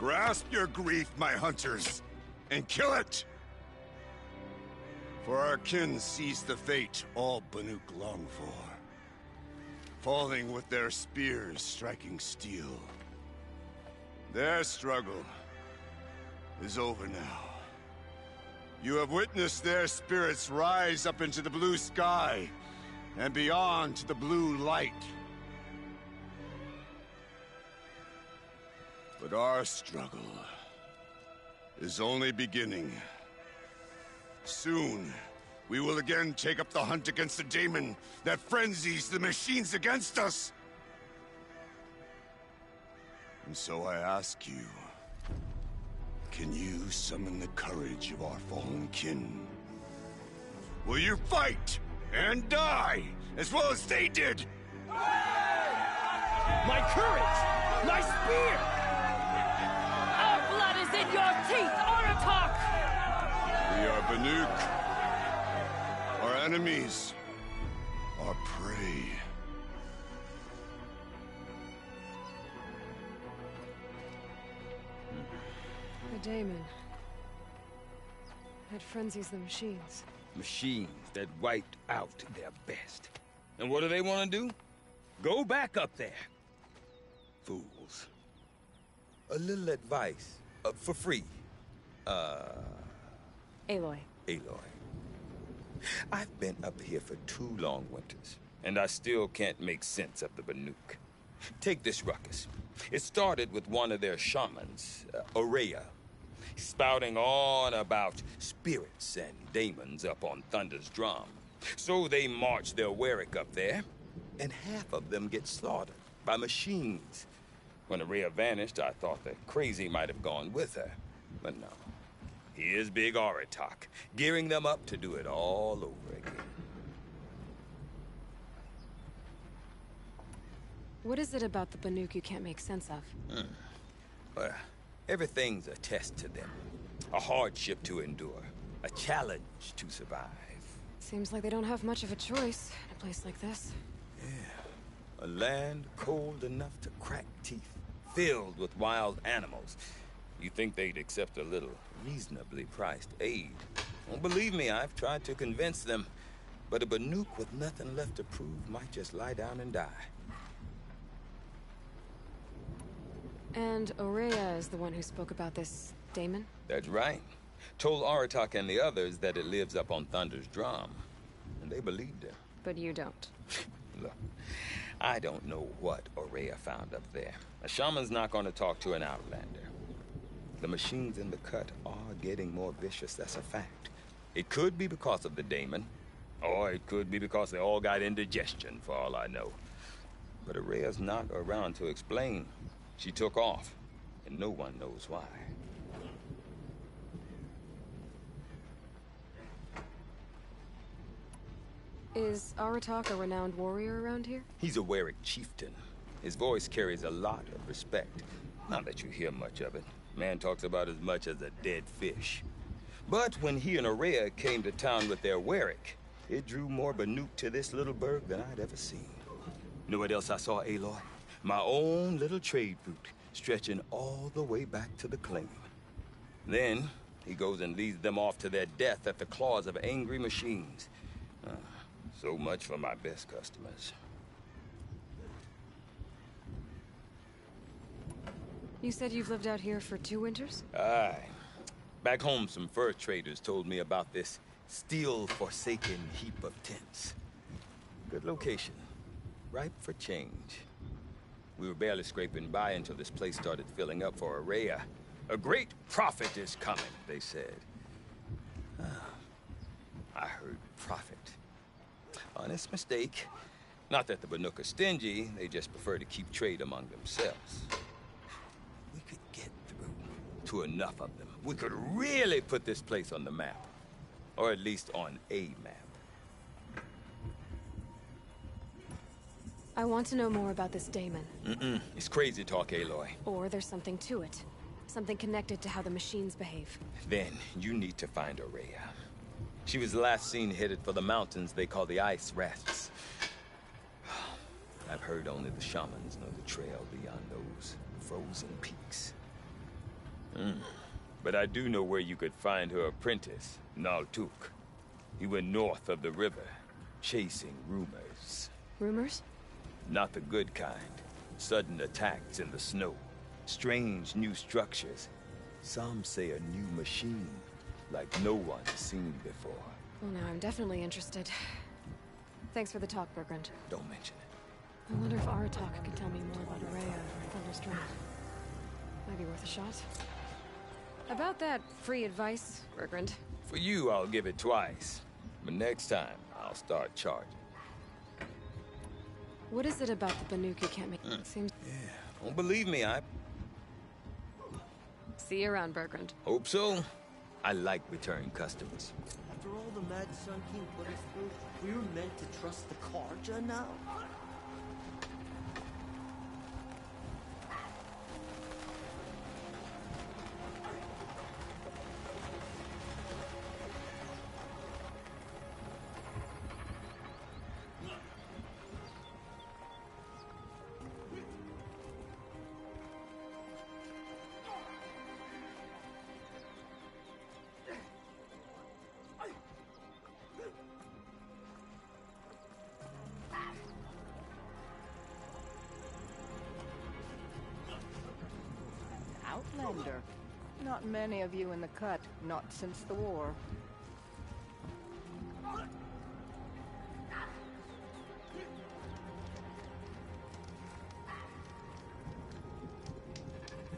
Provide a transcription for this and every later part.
Grasp your grief, my hunters, and kill it! For our kin sees the fate all Banuk long for. Falling with their spears striking steel. Their struggle is over now. You have witnessed their spirits rise up into the blue sky, and beyond to the blue light. But our struggle is only beginning. Soon, we will again take up the hunt against the daemon that frenzies the machines against us. And so I ask you, can you summon the courage of our fallen kin? Will you fight and die as well as they did? My courage! My spear! Our blood is in your teeth, Aratak! We are Banuk. Our enemies are prey. The daemon. It frenzies the machines. Machines that wiped out their best. And what do they want to do? Go back up there. Fools. A little advice, for free. Aloy. Aloy. I've been up here for 2 long winters, and I still can't make sense of the Banuk. Take this ruckus. It started with one of their shamans, Aurea, spouting on about spirits and daemons up on Thunder's drum. So they march their Warwick up there, and half of them get slaughtered by machines. When Aurea vanished, I thought the crazy might have gone with her, but no. Here's Big Aratak, gearing them up to do it all over again. What is it about the Banuk you can't make sense of? Well, everything's a test to them. A hardship to endure. A challenge to survive. Seems like they don't have much of a choice in a place like this. Yeah. A land cold enough to crack teeth, filled with wild animals. You think they'd accept a little reasonably priced aid. Well, believe me, I've tried to convince them. But a Banuk with nothing left to prove might just lie down and die. And Aurea is the one who spoke about this daemon? That's right. Told Aratak and the others that it lives up on Thunder's drum. And they believed her. But you don't. Look, I don't know what Aurea found up there. A shaman's not going to talk to an outlander. The machines in the cut are getting more vicious, that's a fact. It could be because of the daemon, or it could be because they all got indigestion, for all I know. But Aurea's not around to explain. She took off, and no one knows why. Is Aratak a renowned warrior around here? He's a Warwick chieftain. His voice carries a lot of respect. Not that you hear much of it. Man talks about as much as a dead fish. But when he and Aurea came to town with their Warwick, it drew more Banuk to this little burg than I'd ever seen. You know what else I saw, Aloy? My own little trade route, stretching all the way back to the claim. Then, he goes and leads them off to their death at the claws of angry machines. So much for my best customers. You said you've lived out here for 2 winters? Aye. Back home, some fur traders told me about this steel-forsaken heap of tents. Good location. Ripe for change. We were barely scraping by until this place started filling up for Aurea. A great prophet is coming, they said. I heard prophet. Honest mistake. Not that the Banuk are stingy, they just prefer to keep trade among themselves. We could get through to enough of them. We could really put this place on the map. Or at least on a map. I want to know more about this daemon. It's crazy talk, Aloy. Or there's something to it. Something connected to how the machines behave. Then you need to find Aurea. She was last seen headed for the mountains they call the Ice Rests. I've heard only the shamans know the trail beyond those frozen peaks. But I do know where you could find her apprentice, Naltuk. He went north of the river, chasing rumors. Rumors? Not the good kind. Sudden attacks in the snow. Strange new structures. Some say a new machine, like no one's seen before. Well, now I'm definitely interested. Thanks for the talk, Bergrand. Don't mention it. I wonder if Aratak can tell me more about Araya or Thunderstone. Might be worth a shot. About that free advice, Bergrand. For you, I'll give it twice. But next time, I'll start charging. What is it about the Banuk you can't make? Seems. Yeah, don't believe me, I See you around, Bergrand. hope so. I like return customers. After all the Mad Sun King put us through, we were meant to trust the Karja now? Outlander. Not many of you in the cut, not since the war.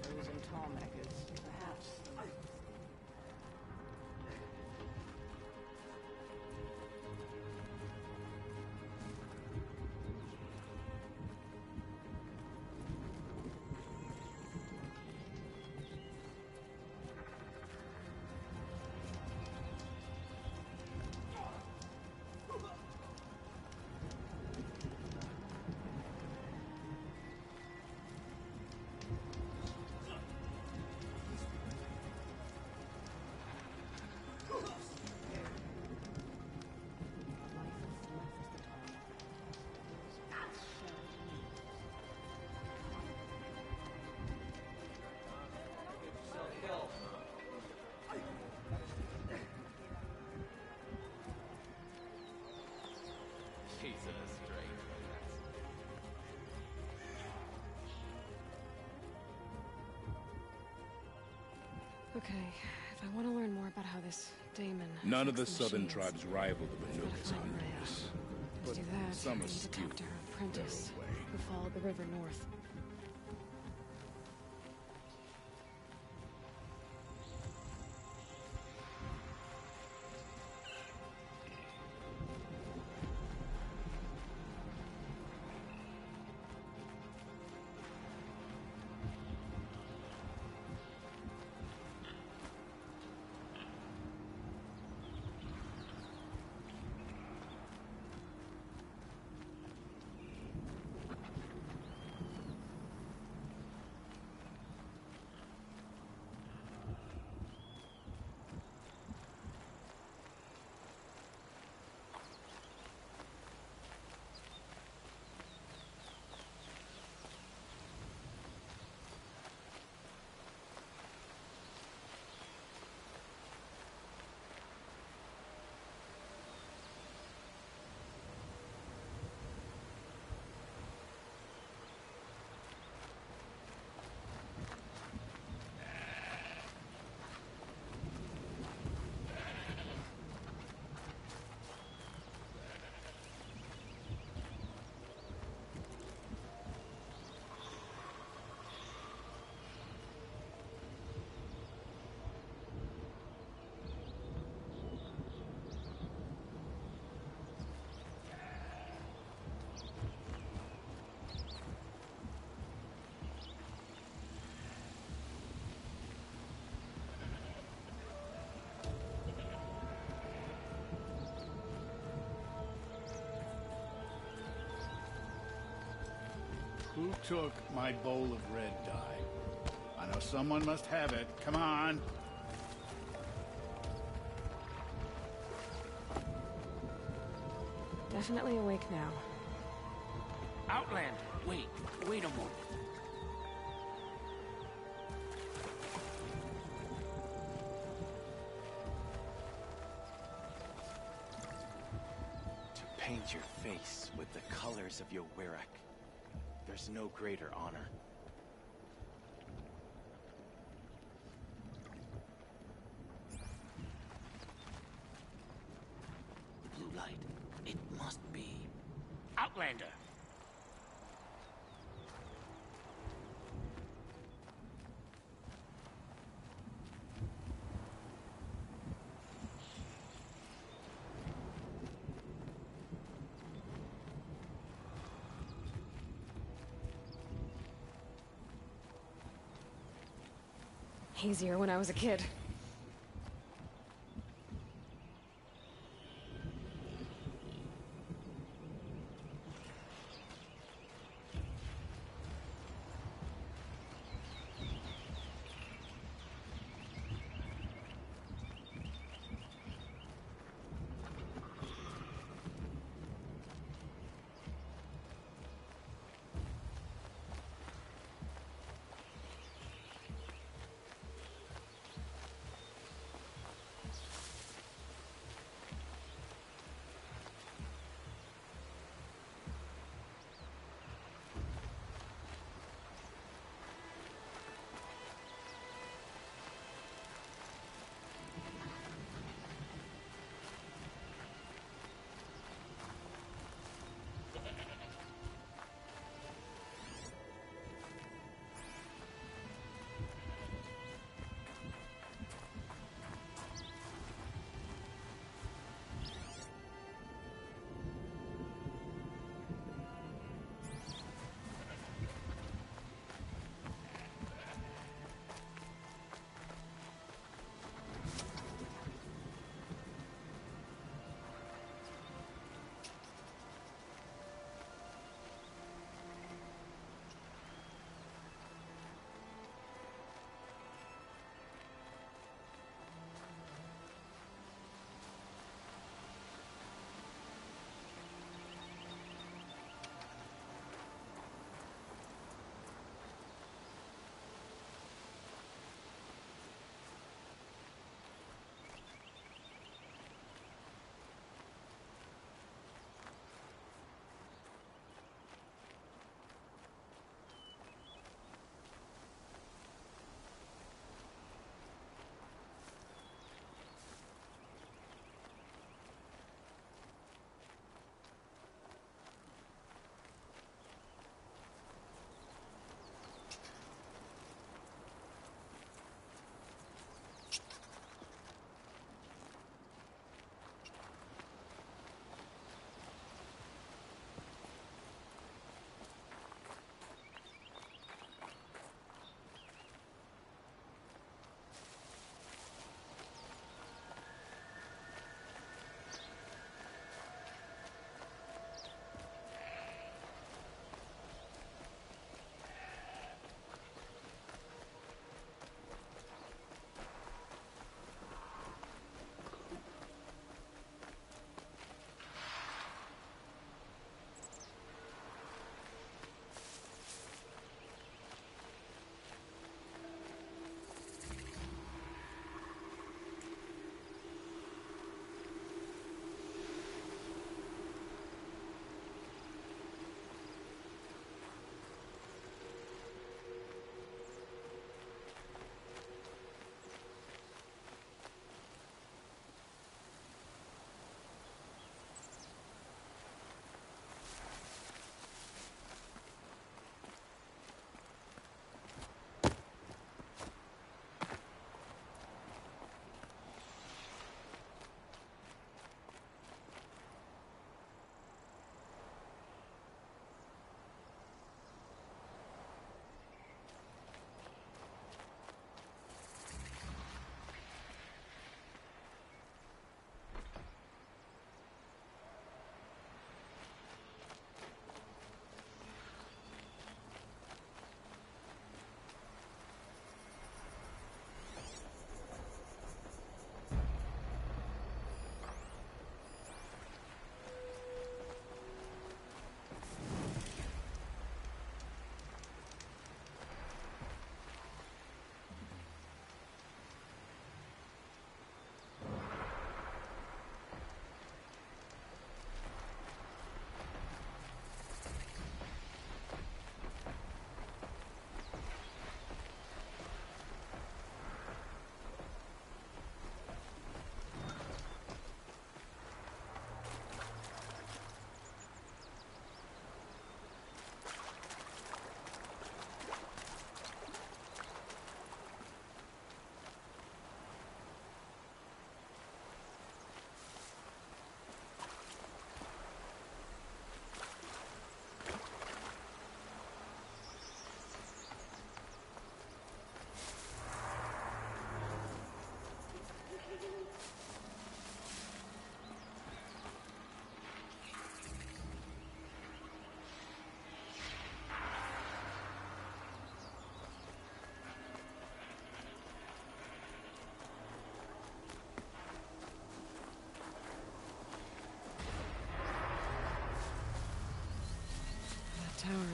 Frozen Tarmackers, perhaps. Okay, if I want to learn more about how this Daemon... None of the affects southern machines, tribes rival the I've gotta Banukas find on Rhea. this. To But do that, some I need to astute talk to her apprentice, their way. who followed the river north. Who took my bowl of red dye? I know someone must have it. Come on. Definitely awake now. Outlander, wait a moment. paint your face with the colors of your Wirrak. There's no greater honor. The blue light. It must be. Outlander! Easier when I was a kid.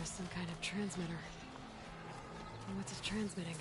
some kind of transmitter. What's it transmitting?